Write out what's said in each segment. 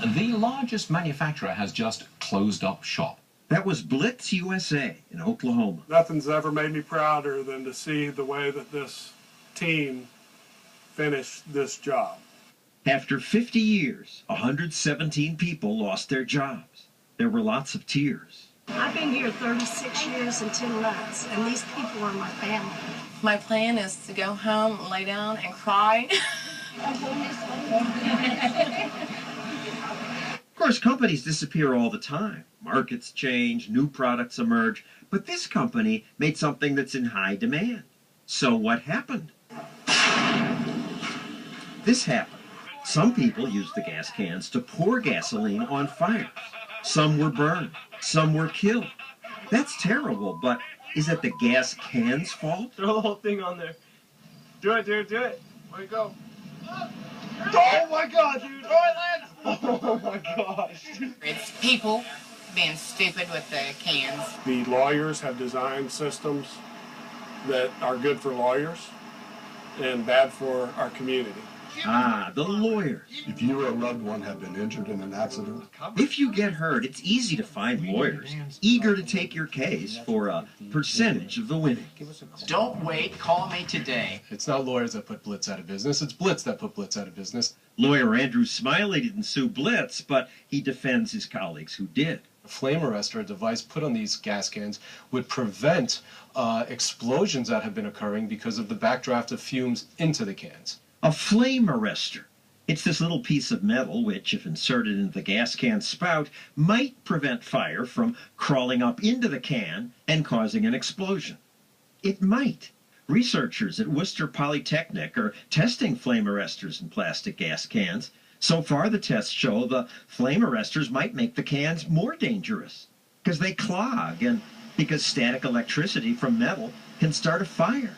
The largest manufacturer has just closed up shop. That was Blitz USA in Oklahoma. Nothing's ever made me prouder than to see the way that this team finished this job. After 50 years, 117 people lost their jobs. There were lots of tears. I've been here 36 years and 10 months, and these people are my family. My plan is to go home, lay down, and cry. Of course, companies disappear all the time. Markets change, new products emerge, but this company made something that's in high demand. So what happened? This happened. Some people used the gas cans to pour gasoline on fires. Some were burned. Some were killed. That's terrible, but is it the gas can's fault? Throw the whole thing on there. Do it, dude, do it. Where'd it go? Oh my God, dude! Throw it, Lance! Oh my gosh. It's people being stupid with the cans. The lawyers have designed systems that are good for lawyers and bad for our community. Ah, the lawyers. If you or a loved one have been injured in an accident, If you get hurt, it's easy to find lawyers eager to take your case for a percentage of the winnings. Don't wait, call me today. It's not lawyers that put Blitz out of business, it's Blitz that put Blitz out of business. Lawyer Andrew Smiley didn't sue Blitz, but he defends his colleagues who did. A flame arrestor, a device put on these gas cans, would prevent explosions that have been occurring because of the backdraft of fumes into the cans. A flame arrestor. It's this little piece of metal which, if inserted into the gas can spout, might prevent fire from crawling up into the can and causing an explosion. It might. Researchers at Worcester Polytechnic are testing flame arrestors in plastic gas cans. So far, the tests show the flame arrestors might make the cans more dangerous because they clog and because static electricity from metal can start a fire.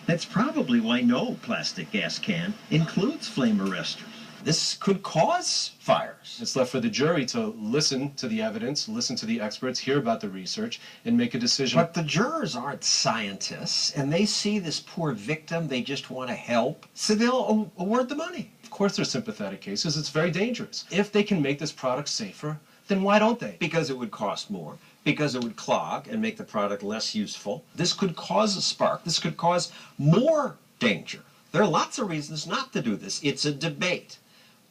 That's probably why no plastic gas can includes flame arrestors. This could cause fires. It's left for the jury to listen to the evidence, listen to the experts, hear about the research, and make a decision. But the jurors aren't scientists, and they see this poor victim, they just want to help, so they'll award the money. Of course there's sympathetic cases. It's very dangerous. If they can make this product safer, then why don't they? Because it would cost more. Because it would clog and make the product less useful. This could cause a spark. This could cause more danger. There are lots of reasons not to do this. It's a debate.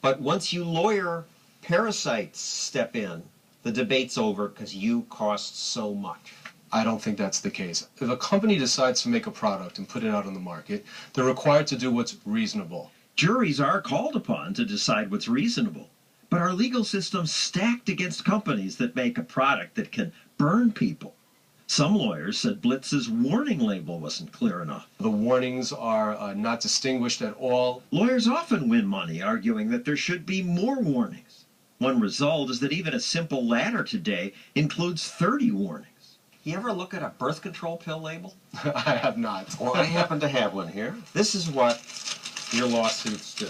But once you lawyer parasites step in, the debate's over because you cost so much. I don't think that's the case. If a company decides to make a product and put it out on the market, they're required to do what's reasonable. Juries are called upon to decide what's reasonable. But our legal system's stacked against companies that make a product that can burn people. Some lawyers said Blitz's warning label wasn't clear enough. The warnings are not distinguished at all. Lawyers often win money arguing that there should be more warnings. One result is that even a simple ladder today includes 30 warnings. You ever look at a birth control pill label? I have not. Well, I happen to have one here. This is what your lawsuits do.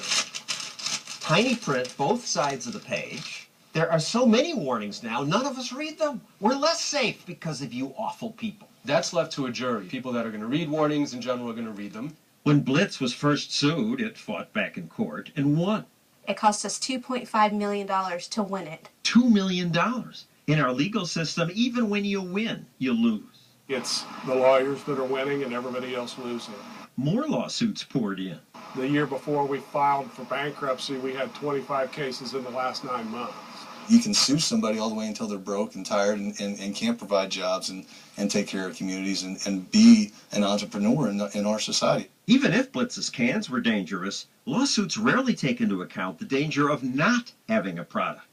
Tiny print, both sides of the page. There are so many warnings now, none of us read them. We're less safe because of you awful people. That's left to a jury. People that are going to read warnings in general are going to read them. When Blitz was first sued, it fought back in court and won. It cost us $2.5 million to win it. $2 million. In our legal system, even when you win, you lose. It's the lawyers that are winning and everybody else losing. More lawsuits poured in. The year before we filed for bankruptcy, we had 25 cases in the last 9 months. You can sue somebody all the way until they're broke and tired and can't provide jobs and take care of communities and be an entrepreneur in our society. Even if Blitz's cans were dangerous, lawsuits rarely take into account the danger of not having a product.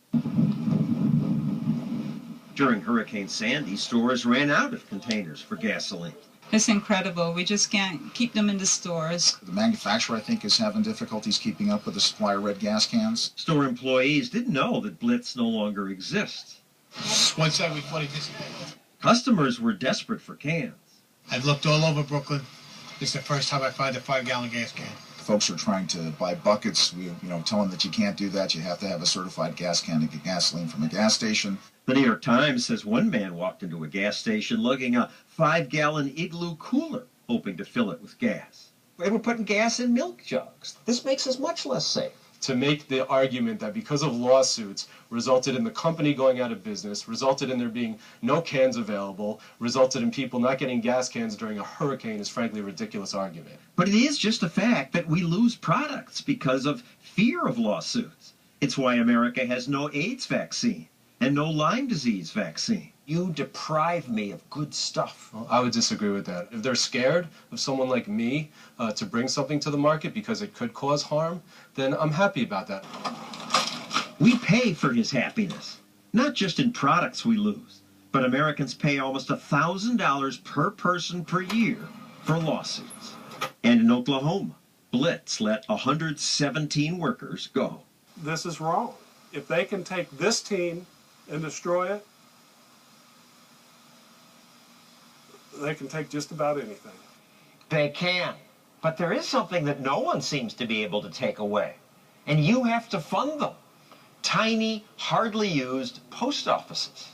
During Hurricane Sandy, stores ran out of containers for gasoline. It's incredible. We just can't keep them in the stores. The manufacturer, I think, is having difficulties keeping up with the supply of red gas cans. Store employees didn't know that Blitz no longer exists. Once every 40 dissipated. Customers were desperate for cans. I've looked all over Brooklyn. This is the first time I find a 5-gallon gas can. Folks are trying to buy buckets. We, tell them that you can't do that. You have to have a certified gas can to get gasoline from a gas station. The New York Times says one man walked into a gas station lugging a 5-gallon Igloo cooler, hoping to fill it with gas. They were putting gas in milk jugs. This makes us much less safe. to make the argument that because of lawsuits resulted in the company going out of business, resulted in there being no cans available, resulted in people not getting gas cans during a hurricane is frankly a ridiculous argument. But it is just a fact that we lose products because of fear of lawsuits. It's why America has no AIDS vaccine and no Lyme disease vaccine. You deprive me of good stuff. Well, I would disagree with that. If they're scared of someone like me to bring something to the market because it could cause harm, then I'm happy about that. We pay for his happiness, not just in products we lose, but Americans pay almost $1,000 per person per year for lawsuits. And in Oklahoma, Blitz let 117 workers go. This is wrong. If they can take this team and destroy it, they can take just about anything. They can. But there is something that no one seems to be able to take away. And you have to fund them. Tiny, hardly used post offices.